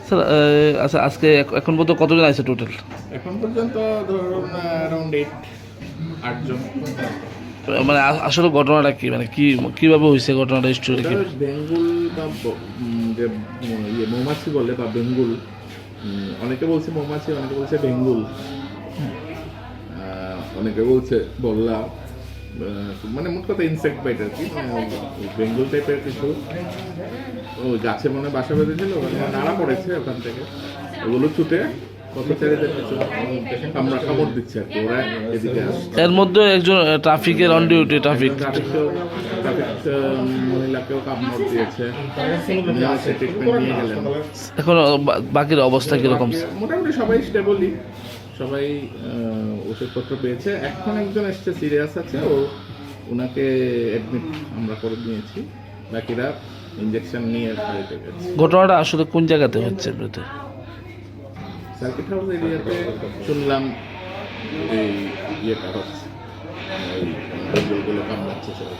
Sir আচ্ছা আজকে এখন পর্যন্ত কতজন আছে টোটাল? এখন পর্যন্ত ধরুন অ্যারাউন্ড 8জন। মানে আসলে ঘটনাটা কি, মানে কি কিভাবে হয়েছে ঘটনাটা, স্টোরি কি? বেঙ্গুল বা যে মৌমাছি বলে বা বেঙ্গুল, অনেকে বলছে মৌমাছি, অনেকে বলছে বেঙ্গুল, অনেকে বলছে বল্লা, মানে মোট কথা ইনসেক্ট বাইট আর কি, বেঙ্গল টাইপের কিছু। ওই গাছে মনে বাসা বেঁধেছিল, নাড়া পড়েছে ওখান থেকে, ওগুলো ছুটে পথচারীদের পিছনে আমরা কামড় দিচ্ছে আর কি, ওরা এদিকে আসছে। এর মধ্যে একজন ট্রাফিকের অন ডিউটি ট্রাফিক মহিলাকেও কামড় দিয়েছে, সে ট্রিটমেন্ট নিয়ে গেলেন। এখন বাকির অবস্থা কিরকম? মোটামুটি সবাই স্টেবলই, সবাই ওষুধপত্র পেয়েছে। এখন একজন এসছে সিরিয়াস আছে, ওনাকে অ্যাডমিট আমরা করে নিয়েছি, বাকিরা ইঞ্জেকশন নিয়ে বাড়িতে গেছে। ঘটনাটা আসলে কোন জায়গাতে হচ্ছে এমনিতে? সার্কিট হাউস এরিয়াতে শুনলাম এই ইয়েটা হচ্ছে, এই বেঙ্গলগুলো কামড়াচ্ছে সবাই।